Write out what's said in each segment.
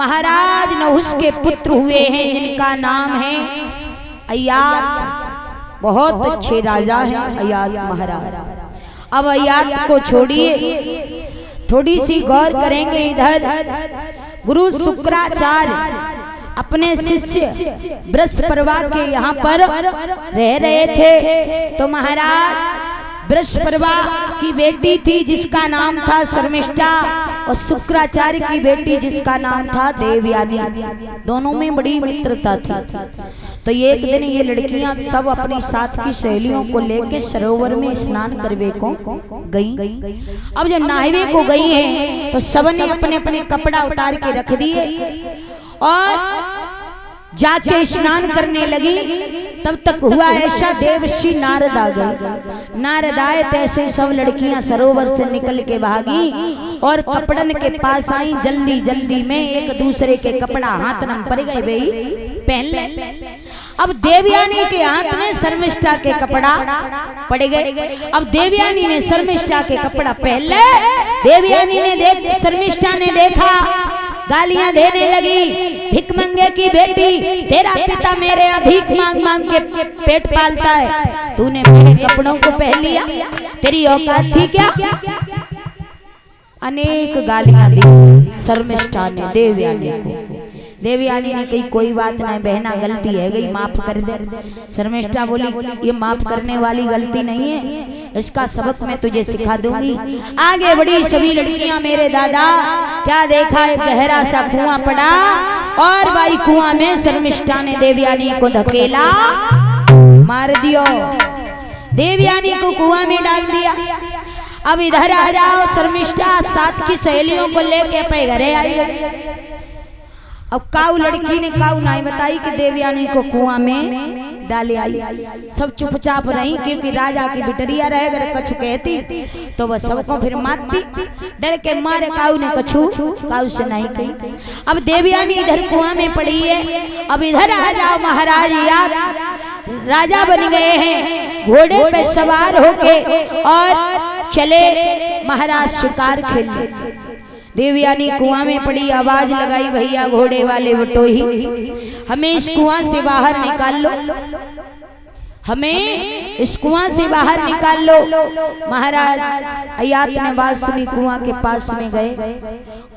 महाराज नहुस के पुत्र हुए हैं जिनका नाम है अय्यात। बहुत अच्छे राजा हैं अय्यात महाराज। अब अय्यात को छोड़िए, थोड़ी सी गौर करेंगे। इधर गुरु शुक्राचार्य अपने शिष्य बृहस्पति के यहाँ पर रह रहे थे, तो महाराज बृहस्पति की बेटी थी जिसका नाम था शर्मिष्ठा, और शुक्राचार्य की बेटी जिसका नाम था देवयानी। दोनों में बड़ी मित्रता थी। तो एक दिन ये लड़कियां सब अपनी साथ की सहेलियों को लेके सरोवर में स्नान करवे को गई। अब जब नहावे को गई हैं तो सबने अपने अपने कपड़ा उतार के रख दिए और जाके स्नान करने लगी। तब तक हुआ ऐसा, देवर्षि नारद आ गए। नारद आए तैसे सब लड़कियां सरोवर से निकल के भागी और कपड़न के पास आई। जल्दी जल्दी में एक दूसरे के कपड़ा हाथ में पड़ गए, भाई पहन ले। अब देवयानी के हाथ में शर्मिष्ठा के कपड़ा पड़ गए। अब देवयानी ने शर्मिष्ठा के कपड़ा पहन ले। देवयानी ने शर्मिष्ठा ने देखा, गालियां देने लगी, भिख मंगे की बेटी, तेरा पिता मेरे यहाँ भीख मांग मांग के पेट पालता है, तूने मेरे कपड़ों को पहन लिया, तेरी औकात थी क्या? अनेक गालियां दी शर्मिष्ठा ने देवयानी को। देवयानी ने कही कोई बात नहीं बहना, गलती है गई, माफ कर दे। शर्मिष्ठा बोली ये माफ करने वाली गलती नहीं है, इसका सबक मैं तुझे सिखा दूंगी। आगे बढ़ी सभी लड़कियां। मेरे दादा क्या देखा, एक गहरा सा कुआं पड़ा और भाई कुआं में शर्मिष्ठा ने देवयानी को धकेला, मार दियो, देवयानी को कुआं में डाल दिया। अब इधर आ जाओ, शर्मिष्ठा साथ की सहेलियों को लेके अपने घरे आई। अब काऊ लड़की ने काऊ नहीं बताई कि देवयानी को कुआं में डाले आई। सब चुपचाप रही, क्योंकि राजा की बिटरिया रहे, अगर कछु कहती तो वह सबको फिर मारती। डर के मारे काऊ ने कछु काऊ से नहीं कही। अब देवयानी इधर कुआं में पड़ी है। अब इधर आ जाओ महाराज, यार राजा बन गए हैं, घोड़े पे सवार होके और चले महाराज शिकार खेलने। देवयानी कुआं में पड़ी, आवाज लगाई, भैया घोड़े वाले बटोही, हमें इस कुआं से बाहर निकाल लो, हमें इस कुआं से बाहर निकाल लो। महाराज अय्यात ने बात सुनी, कुआं के पास में गए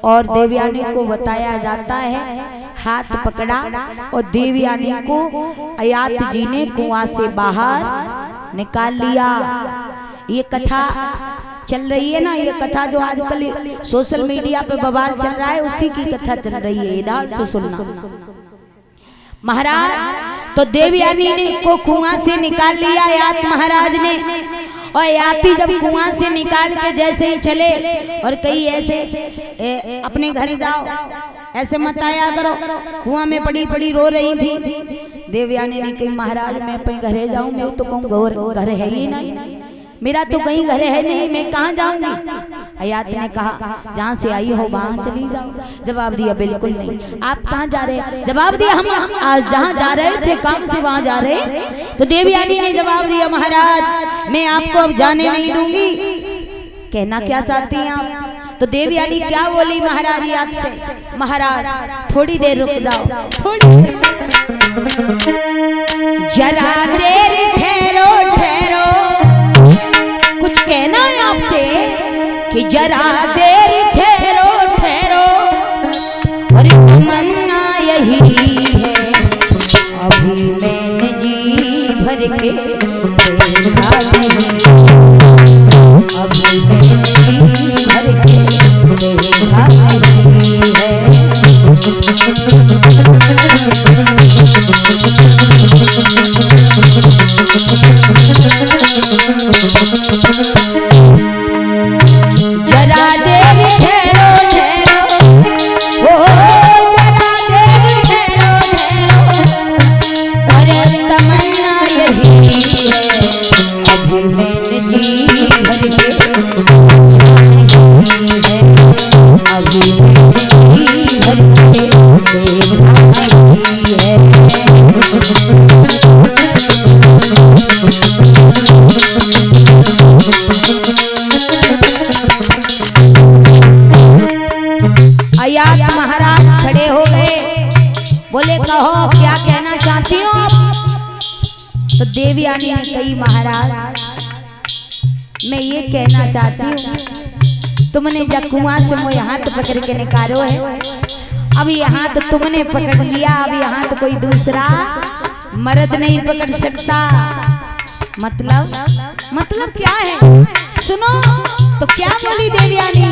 और देवयानी को बताया जाता है, हाथ पकड़ा और देवयानी को अय्यात जी ने कुआं से बाहर निकाल लिया। ये कथा चल रही है ना, ये कथा जो आजकल सोशल मीडिया पे बवाल चल रहा है, उसी की कथा चल रही है, ध्यान से सुनना। महाराज तो देवयानी ने को कुआं से निकाल लिया अय्यात महाराज ने, और अय्याती जब कुआं से निकाल के जैसे ही चले और कई ऐसे अपने घर जाओ, ऐसे मत आया करो, कुआं में पड़ी पड़ी रो रही थी। देवयानी ने कही महाराज मैं अपने घरे जाऊं, मैं तो कहूँ घर है ही नहीं, मेरा तो कहीं घर है नहीं, मैं कहाँ जाऊंगी? अय्यात ने कहा जहाँ से आई हो वहाँ चली जाओ। जवाब दिया बिल्कुल नहीं। आप कहाँ जा रहे? जवाब दिया हम आज जहाँ जा रहे थे काम से वहाँ जा रहे। तो देवयानी ने जवाब दिया महाराज मैं आपको अब जाने नहीं दूंगी। कहना क्या चाहती हैं आप? तो देवयानी क्या बोली महाराज अय्यात से, महाराज थोड़ी देर रुक जाओ, थोड़ी देर, जरा देर ठहरो ठहरो, कुछ कहना है आपसे कि जरा देर ठहरो ठहरो, और तमन्ना यही है अभी मैंने जी भर के देखा नहीं, अभी मैंने जी भर के देखा नहीं है। जरा देर ठहरो ठहरो, ओ जरा देर ठहरो ठहरो, और तमन्ना यही है अभी मैंने जी भर के नहीं है, अभी मैंने जी भर के देखा नहीं है। अयात महाराज खड़े हो गए, बोले कहो क्या कहना चाहती हो आप? तो देवयानी ने कही महाराज मैं ये कहना चाहती हूँ, तुमने जब कुआं से मुझे हाथ पकड़ के निकालो है, अब यहाँ तो तुमने पकड़ लिया, अब यहाँ तो कोई दूसरा मर्द नहीं पकड़ सकता। मतलब क्या है सुनो। तो क्या बोली देवयानी?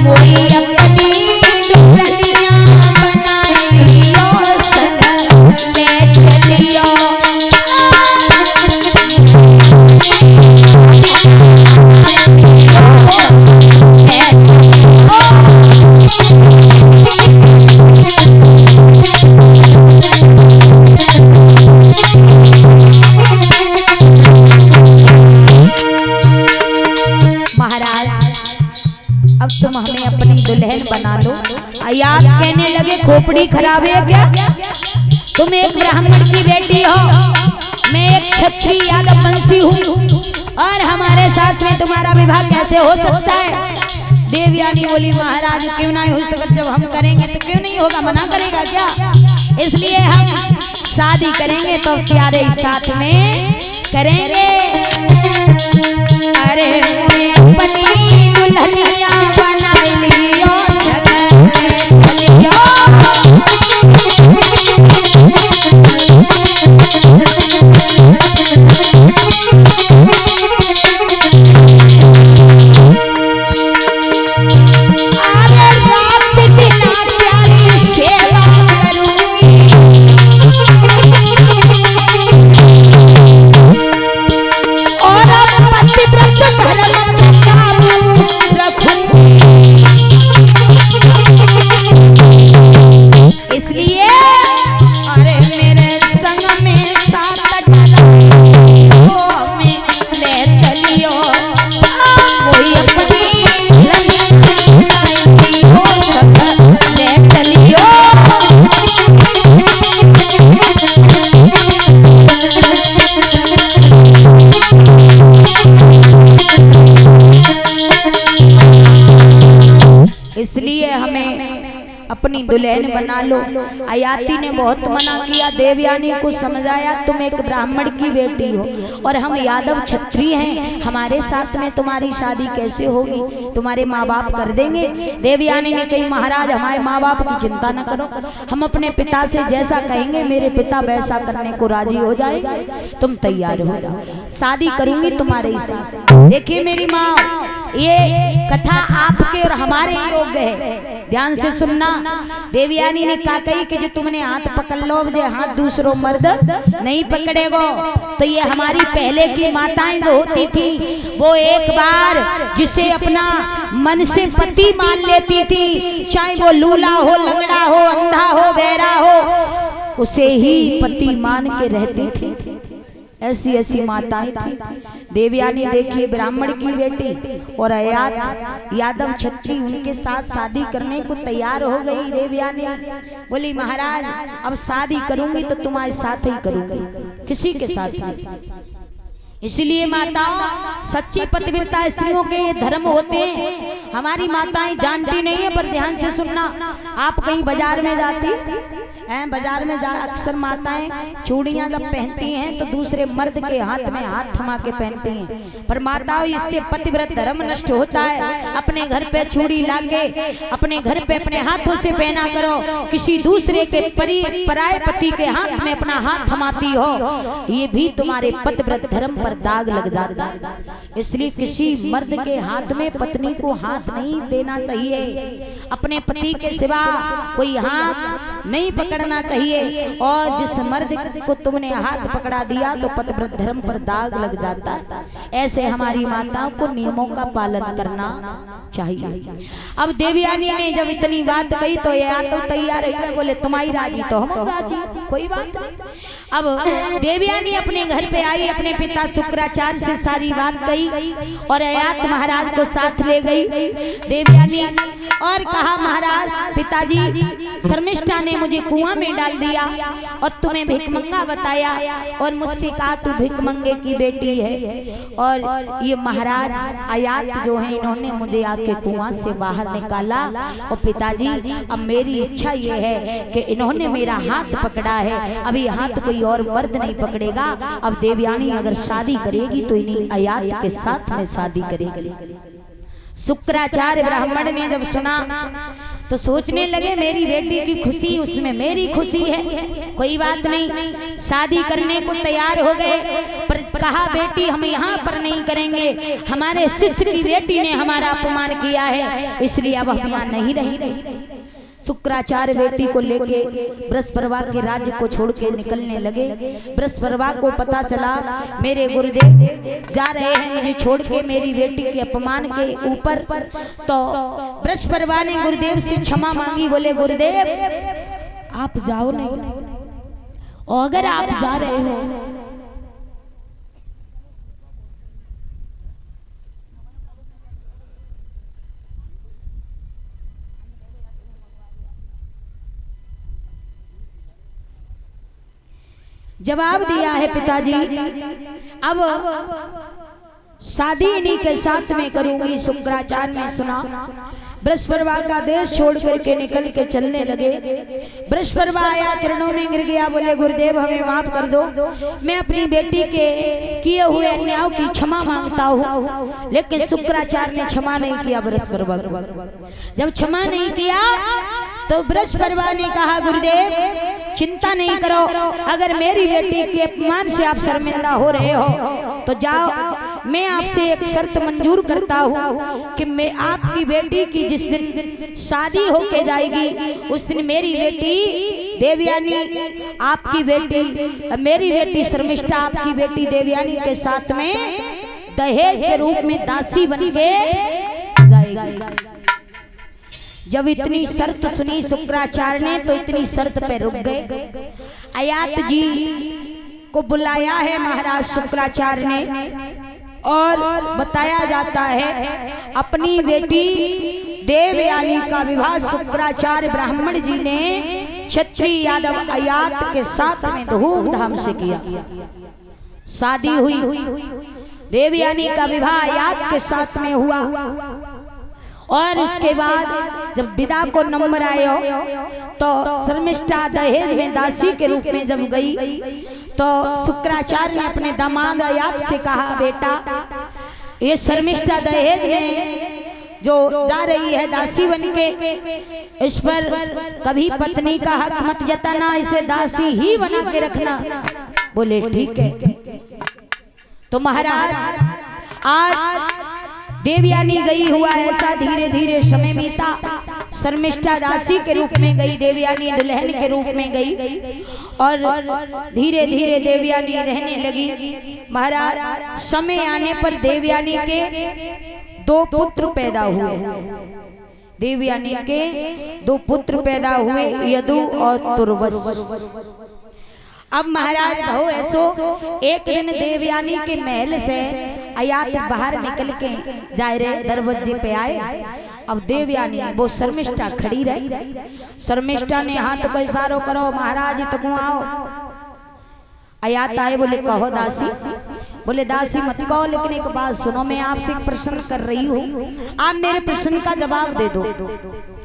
मोई अपनी दुल्हनिया बनाई लियो, सनम ले चलियो। अब तुम हमें अपनी दुल्हन बना लो। अयात कहने लगे खोपड़ी खराब है क्या? तुम एक ब्राह्मण की बेटी हो, मैं एक क्षत्रिय यादव वंशी हूँ, और हमारे साथ में तुम्हारा विवाह कैसे हो सकता है? देवयानी बोली महाराज क्यों नहीं हो सकता, जब हम करेंगे तो क्यों नहीं होगा, मना करेगा क्या? इसलिए हम शादी करेंगे तो प्यारे साथ में करेंगे। अरे अपनी दुल्हनिया बनाई लियो, इसलिए हमें अपनी दुल्हन बना लो। अयाती ने बहुत मना किया, देवयानी को समझाया तुम एक ब्राह्मण की बेटी हो और हम यादव क्षत्रिय हैं, हमारे साथ में तुम्हारी शादी कैसे होगी, तुम्हारे माँ बाप कर देंगे। देवयानी ने कही महाराज हमारे माँ बाप की चिंता न करो, हम अपने पिता से जैसा कहेंगे मेरे पिता वैसा करने को राजी हो जाएंगे, तुम तैयार हो जाओ, शादी करूंगी तुम्हारे साथ। देखिए मेरी माँ, ये कथा आपके और हमारे योग्य है, ध्यान से सुनना। देवयानी ने कहा कही कि जो तुमने हाथ पकड़ लो, मुझे हाथ दूसरों मर्द नहीं पकड़ेगो। तो ये हमारी पहले की माताएं जो होती थी, वो एक बार जिसे अपना मन से पति मान लेती थी, चाहे वो लूला हो, लंगड़ा हो, अंधा हो, बहरा हो, उसे ही पति मान के रहती थी। ऐसी ऐसी माताएं थी। देवयानी देखिए ब्राह्मण की बेटी और अयात यादव क्षत्रिय, उनके साथ शादी करने को तैयार हो गई। देवयानी बोली महाराज अब शादी करूंगी तो तुम्हारे साथ ही करूंगी, किसी के साथ नहीं। इसलिए माताओं, सच्ची पतिव्रता स्त्रियों के ये धर्म होते हैं। हमारी माताएं जानती नहीं है, पर ध्यान से सुनना। आप कहीं बाजार में जाती हैं, बाजार में जा अक्सर माताएं चूड़ियां जब पहनती हैं तो दूसरे मर्द के हाथ में हाथ थमा के पहनती हैं, पर माताओं इससे पतिव्रत धर्म नष्ट होता है। अपने घर पे चूड़ी लाके अपने घर पे अपने हाथों से पहना करो, किसी दूसरे के पराये पति के हाथ में अपना हाथ थमाती हो, ये भी तुम्हारे पतिव्रत धर्म पर दाग लग जाता है। इसलिए किसी मर्द के हाथ में पत्नी को हाथ नहीं देना चाहिए, अपने पति के सिवा कोई हाथ नहीं पकड़ना चाहिए। और जिस मर्द को तुमने हाथ पकड़ा दिया तो पतिव्रत धर्म पर दाग लग जाता है। ऐसे हमारी माताओं को नियमों का पालन करना चाहिए। अब देवयानी ने जब इतनी बात कही तो या तो तैयार है, बोले तुम्हारी राजी तो हम राजी, कोई बात नहीं। अब देवयानी अपने घर पे आई, अपने पिता शुक्राचार्य से सारी बात कही और अयात महाराज को साथ ले गई। देवयानी और कहा महाराज पिताजी शर्मिष्ठा ने मुझे कुआं में डाल दिया और तुम्हें भिखमंगा बताया और मुझसे कहा तू भिखमंगे की बेटी है। और ये महाराज आयात जो है इन्होंने मुझे आके कुआं से बाहर निकाला। और पिताजी अब मेरी इच्छा ये है कि इन्होंने मेरा हाथ पकड़ा है, अभी हाथ कोई और मर्द नहीं पकड़ेगा। अब देवयानी अगर शादी करेगी तो इन्हीं आयात के साथ में शादी करेगी। शुक्राचार्य ब्राह्मण ने जब सुना तो सोचने लगे मेरी बेटी की खुशी उसमें मेरी खुशी है, कोई बात नहीं, शादी करने को तैयार हो गए। पर कहा बेटी हम यहाँ पर नहीं करेंगे, हमारे शिष्य की बेटी ने हमारा अपमान किया है, इसलिए अब हम यहाँ नहीं रही। शुक्राचार्य बेटी को लेके बृहस्पतिवार के राज्य को छोड़ के निकलने लगे। बृहस्पतिवार को पता चला मेरे गुरुदेव जा रहे हैं मुझे छोड़ के मेरी बेटी के अपमान के ऊपर। तो बृहस्पतिवार ने गुरुदेव से क्षमा मांगी, बोले गुरुदेव आप जाओ नहीं, और अगर आप जा रहे हो जवाब दिया है पिताजी अब शादी इन्हीं के साथ में करूंगी। शुक्राचार्य ने सुना, बृहस्पतिवार का देश छोड़ करके निकल के चलने लगे। बृहस्पतिवार आया, चरणों में गिर गया, बोले गुरुदेव हमें माफ कर दो, मैं अपनी बेटी के किए हुए अन्यायों की क्षमा मांगता हूँ। लेकिन शुक्राचार्य ने क्षमा नहीं किया। बृहस्पतिवार जब क्षमा नहीं किया तो बृहस्पतिवार ने कहा गुरुदेव चिंता नहीं करो, अगर मेरी बेटी के अपमान से आप शर्मिंदा हो रहे हो तो जाओ, मैं आपसे एक शर्त मंजूर करता हूँ कि मैं आपकी बेटी की जिस दिन शादी होके जाएगी उस दिन मेरी बेटी देवयानी आपकी बेटी मेरी बेटी शर्मिष्ठा आपकी बेटी देवयानी के साथ में दहेज के रूप में दासी बन के जाएगी। जब इतनी शर्त सुनी शुक्राचार्य ने तो इतनी शर्त पे रुक गए। आयात जी को बुलाया है महाराज शुक्राचार्य ने और बताया जाता है अपनी बेटी देवयानी का विवाह शुक्राचार्य ब्राह्मण जी ने क्षत्रिय यादव आयात के साथ में धूमधाम से किया। शादी हुई, देवयानी का विवाह आयात के साथ में हुआ। और उसके बाद जब विदा को नंबर आया तो शर्मिष्ठा दहेज में दासी के रूप में जब गई तो शुक्राचार्य ने अपने दामाद आयात से कहा बेटा ये शर्मिष्ठा दहेज में जो जा रही है दासी बनके, इस पर कभी पत्नी का हक मत जताना, इसे दासी ही बना के रखना। बोले ठीक है। तो महाराज आज देवयानी गई हुआ ऐसा धीरे धीरे समय बीता। शर्मिष्ठा दासी के रूप में गई, देवयानी दुल्हन के रूप में गई और धीरे धीरे देवयानी रहने लगी। महाराज समय आने पर देवयानी के 2 पुत्र पैदा हुए। देवयानी के 2 पुत्र पैदा हुए, यदु और तुर्वस। अब महाराज बहु ऐसो एक दिन देवयानी के महल से आयात बाहर निकल के जा रहे, दरवाजे पे आए। अब देवयानी वो शर्मिष्ठा खड़ी रही। शर्मिष्ठा ने हाथ को इशारा करो महाराज तक आओ। आयात आए, बोले कहो दासी। बोले दासी मत कहो, लेकिन एक बात सुनो, मैं आपसे एक प्रश्न कर रही हूँ, आप मेरे प्रश्न का जवाब दे दो।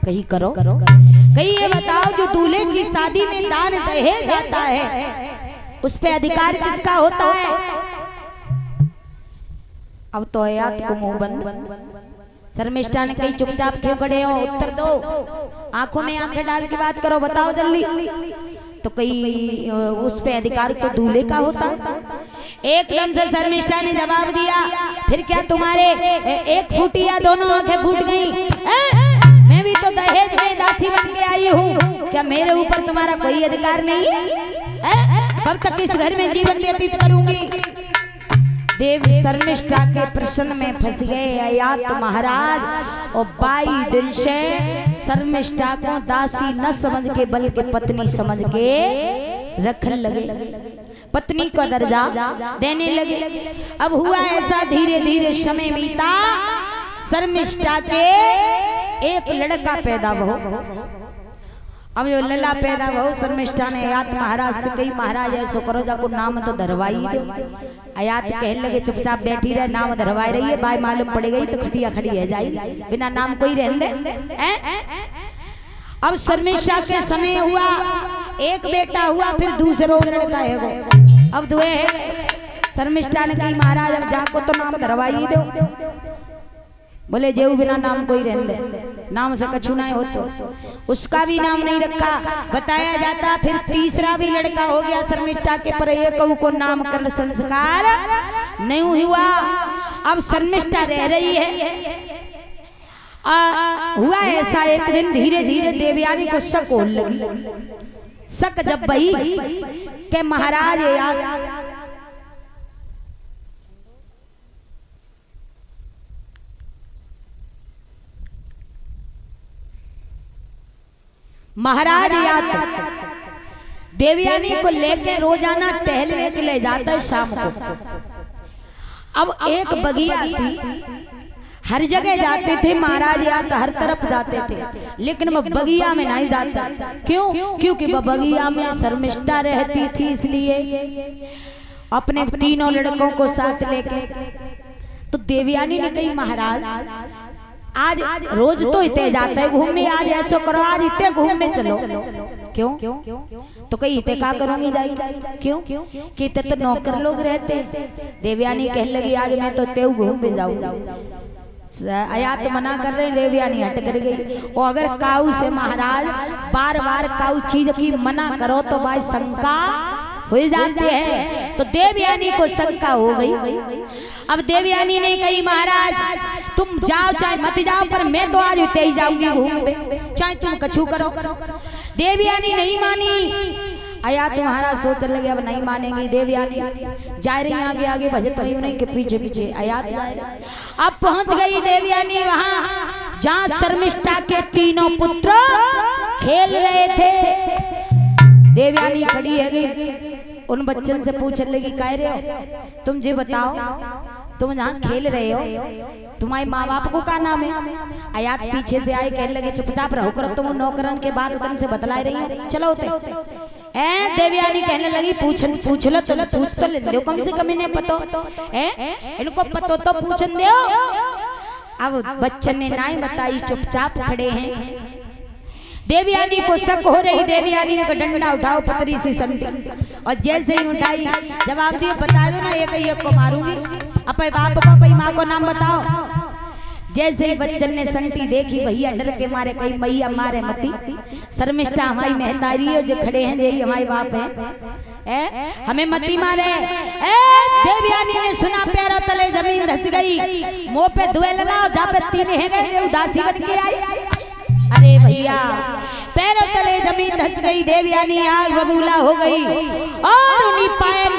कहीं करो, कहीं ये बताओ जो दूल्हे की शादी में दान दहेज आता है उस पे अधिकार किसका होता है? अब तो आयात को मुंह बंद। शर्मिष्ठा ने कहीं चुपचाप क्यों खड़े हो, उत्तर दो, आंखों में आंखें डाल के बात करो, बताओ जल्दी। तो कहीं उस पे अधिकार तो दूल्हे का होता है। एकदम से शर्मिष्ठा ने जवाब दिया, फिर क्या तुम्हारे एक फूटी या दोनों आंखें फूट गई? मैं भी तो दहेज में दासी बन के आई हूँ, क्या मेरे ऊपर तुम्हारा कोई अधिकार नहीं है? कब तक इस घर में जीवन व्यतीत करूंगी? देव शर्मिष्ठा के प्रश्न में फंस गए आयात महाराज और 22 दिन से शर्मिष्ठा को दासी न समझ के बल्कि पत्नी समझ के रखने लगे, पत्नी का दर्जा देने लगे। अब हुआ ऐसा धीरे धीरे समय बीता। शर्मिष्ठा के एक लड़का पैदा हो। अब जो लला पैदा हो, शर्मिष्ठा ने अयात महाराज से कही, महाराज ऐसो करो जाको नाम तो धरवाई दो। अयात कहने लगे चुपचाप बैठी रहे, नाम धरवाई रही है, बाई मालूम पड़ गई तो खटिया खड़ी है जाई, बिना नाम कोई रहने दे। अब शर्मिष्ठा के समय हुआ, एक बेटा हुआ, फिर दूसरो लड़का है वो। अब दुए है, शर्मिष्ठा ने कही महाराज अब जाको तो नाम धरवाई दो। बोले जेऊ बिना नाम कोई रहने दे, नाम से कछु ना हो। तो उसका भी नाम नहीं रखा बताया जाता। फिर तीसरा भी लड़का हो गया शर्मिष्ठा के, पर एक को नामकरण संस्कार नहीं हुआ। अब शर्मिष्ठा रह रही है। हुआ ऐसा एक दिन धीरे धीरे देवयानी को शक होने लगी। शक जब बही के महाराज यार महाराज याद देवयानी को लेके रोजाना टहलने के लिए जाता है शाम को। अब एक बगिया थी, हर जगह जाते थे महाराज याद, हर तरफ जाते थे, लेकिन वो बगिया में नहीं जाता। क्यों? क्योंकि वो बगिया में शर्मिष्ठा रहती थी, इसलिए अपने तीनों लड़कों को साथ लेके। तो देवयानी ने कही महाराज आज रोज तो इतने जाता है घूमने, आज ऐसा करो आज इतने घूमने चलो। क्यों? तो कहीं इतने का करूंगी जाएगी। क्यों? कि इतने तो नौकर लोग रहते। देवयानी कहने लगी आज मैं तो तेऊ घूमने जाऊँ। अयात मना कर रहे, देवयानी हट कर गई। और अगर काऊ से महाराज बार बार काऊ चीज की मना करो तो भाई शंका हो जाते हैं। तो देवयानी को शंका हो गई। अब देवयानी ने कही महाराज तुम जाओ चाहे मत जाओ, पर मैं तो आज उते ही जाऊंगी घूमने, चाहे तुम कछु करो। देवयानी नहीं मानी। अयात महाराज सोच लगे अब नहीं मानेंगी। देवयानी जा रही आगे आगे, भजत भाई उन्हीं के पीछे पीछे अयात जा रही। अब पहुंच गई देवयानी वहां जहां शर्मिष्ठा के तीनों पुत्र खेल रहे थे। देवयानी खड़ी है गई, उन बच्चन से पूछने लगी कह रहे हो तुम जी बताओ, तुम जहाँ खेल रहे हो तुम्हारे माँ बाप को क्या नाम है? अयात पीछे से आए कहने लगे चुपचाप रहो करो, तुम नौकरन के बाद उतन से बतलाए रही हो, चलो होते। देवयानी कहने लगी पूछ लो तो पूछ तो ले दो, कम से कम इन्हें पतो इनको पतो तो पूछन दो। अब बच्चन ने नाई बताई, चुपचाप खड़े हैं। देवयानी को शक हो रही। देवयानी ने डंडा उठाओ पतरी सी संटी, और जैसे ही उठाई जवाब दिए बता दो ना एक को मारूंगी, अपने बाप को अपनी माँ को नाम बताओ। जैसे ही बच्चन ने संटी देखी भैया डर के मारे कहीं मैया मारे मती, शर्मिष्ठा हमारी मेहतारी है जो खड़े हैं यही हमारे बाप है, हमें मती मारे। देवयानी ने सुना पैरों तले जमीन धस गई, मुंह पे धुए लगा जहाँ पे तीन है गए उदासी बन के आई। अरे भैया पैरों तले जमीन धस गई, देवयानी आग बबूला हो गई और उन्हीं पायन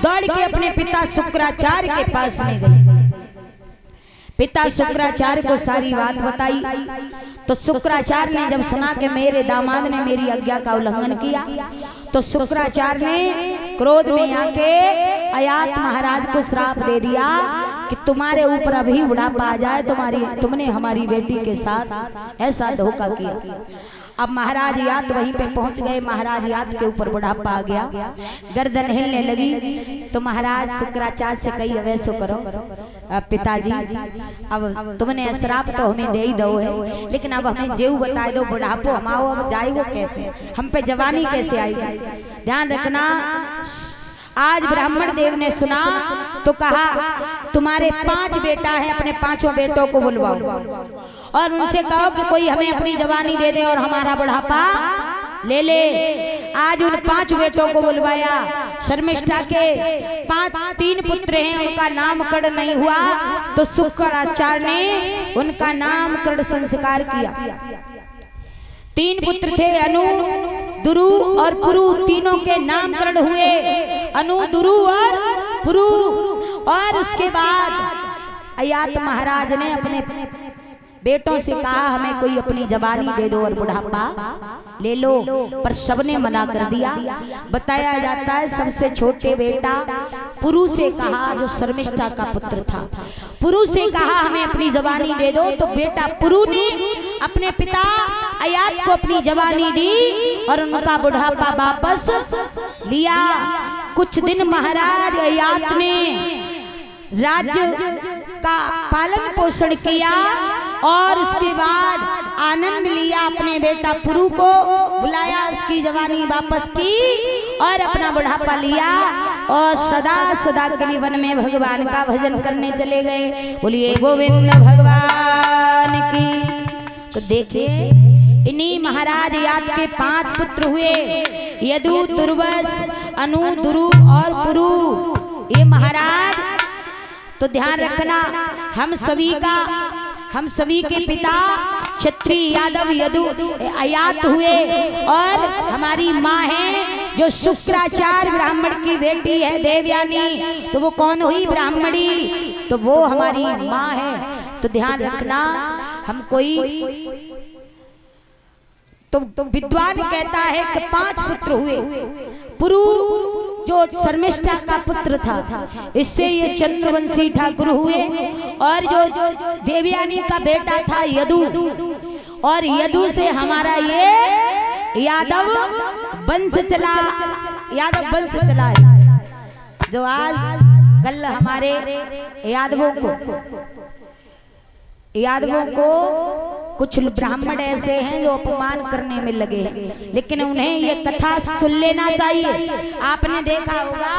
दौड़ के अपने पिता शुक्राचार्य के पास में गई। पिता शुक्राचार्य को सारी बात बताई। तो शुक्राचार्य ने जब सुना कि मेरे दामाद ने मेरी आज्ञा का उल्लंघन किया, तो शुक्राचार्य ने क्रोध में आके अयात महाराज को श्राप दे दिया कि तुम्हारे ऊपर अभी बुढ़ापा आ जाए, तुमने हमारी बेटी के साथ ऐसा धोखा किया। अब महाराज यात वहीं पे पहुंच गए। महाराज यात के ऊपर बुढ़ापा आ गया, गर्दन हिलने लगी। तो महाराज शुक्राचार्य से कही वैसो करो पिताजी, अब तुमने श्राप तो हमें दे ही दो है, लेकिन अब हमें जेऊ बताए दो बुढ़ापो हमाओ अब जाए वो कैसे, हम पे जवानी कैसे आएगी। ध्यान रखना आज ब्राह्मण देव ने सुना तो कहा तुम्हारे 5 बेटा है, अपने 5 बेटों को बुलवाओ और उनसे कहो कि कोई हमें अपनी जवानी दे दे और हमारा बुढ़ापा ले ले। आज उन 5 बेटों को बुलवाया। शर्मिष्ठा के 3 पुत्र हैं, उनका नामकरण नहीं हुआ तो शुक्राचार्य ने उनका नामकरण संस्कार किया। 3 पुत्र थे, अनु, दुरु और पुरु, तीनों के नामकरण हुए, अनु, दुरु और पुरु। और उसके बाद अयात महाराज ने अपने बेटों से कहा हमें कोई अपनी जवानी दे दो और बुढ़ापा ले लो, पर सबने मना कर दिया। बताया जाता है सबसे छोटे बेटा पुरु से कहा, जो शर्मिष्ठा का पुत्र था, पुरु से कहा हमें अपनी जवानी दे दो, तो बेटा पुरु ने अपने पिता अयात को अपनी जवानी दी और उनका बुढ़ापा वापस लिया। कुछ दिन महाराज अयात ने राज्य का पालन पोषण किया और उसके बाद आनंद लिया। अपने बेटा पुरु को बुलाया, उसकी जवानी वापस की और अपना बुढ़ापा लिया और सदा सदा के लिए वन में भगवान का भजन करने चले गए। बोलिए गोविंद भगवान की। तो देखिए इन्हीं महाराज याद के 5 पुत्र हुए, यदु, तुर्वस, अनु, दुरु और पुरु। ये महाराज तो ध्यान रखना, हम सभी के पिता क्षत्रिय यादव यदु अयात हुए और हमारी माँ है जो शुक्राचार्य ब्राह्मण की बेटी है देवयानी, तो वो कौन हुई ब्राह्मणी, तो वो हमारी माँ है। तो ध्यान रखना, हम कोई तो विद्वान कहता है कि 5 पुत्र हुए। पुरु जो शर्मिष्ठा का पुत्र था, इससे ये चंद्रवंशी ठाकुर हुए, और जो देवयानी का बेटा था यदु, और यदु से हमारा ये यादव वंश चला, यादव वंश चला है, जो आज कल हमारे यादवों को कुछ ब्राह्मण ऐसे हैं जो अपमान करने में लगे हैं, लेकिन उन्हें ये कथा सुन लेना चाहिए। आपने देखा होगा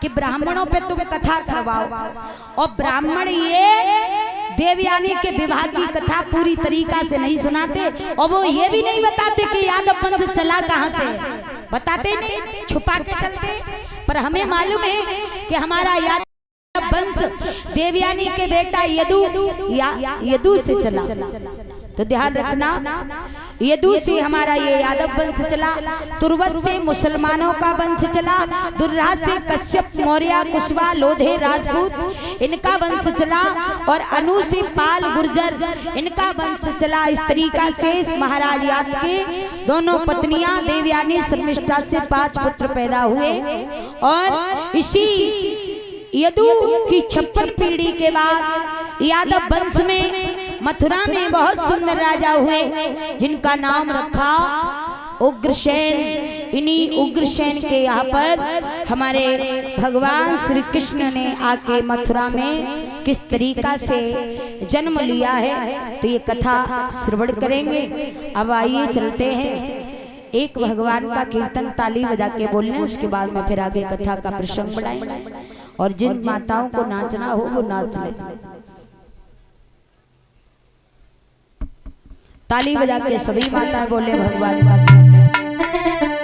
कि ब्राह्मणों पे तुम कथा करवाओ, और ब्राह्मण ये देवयानी के विवाह की कथा पूरी तरीका से नहीं सुनाते, और वो ये भी नहीं बताते कि यादव वंश चला कहाँ से, बताते नहीं, छुपा के चलते। पर हमें मालूम है कि हमारा यादव वंश देवयानी के बेटा यदु से चला। तो ध्यान रखना, यदु से हमारा ये यादव वंश चला, तुर्वस से मुसलमानों का वंश चला, दुर्राज से कश्यप, मौर्य, कुशवा, लोधे, राजपूत इनका वंश चला, और अनु से पाल, गुर्जर इनका वंश चला। इस तरीका से महाराज याद के दोनों पत्नियां देवयानी शर्मिष्ठा से 5 पुत्र पैदा हुए, और इसी यदु की 56 पीढ़ी के बाद यादव वंश में मथुरा में बहुत सुंदर राजा हुए, जिनका नाम रखा उग्रसेन। इन्हीं उग्रसेन के यहाँ पर हमारे भगवान श्री कृष्ण ने आके मथुरा में किस तरीका से जन्म लिया है, तो ये कथा श्रवण करेंगे। अब आइए चलते हैं, एक भगवान का कीर्तन ताली बजा के बोलने, उसके बाद में फिर आगे कथा का प्रसंग बढ़ाएंगे, और जिन माताओं को नाचना हो वो नाच ले। ताली बजा के सभी माताएं बोले भगवान का कीर्तन।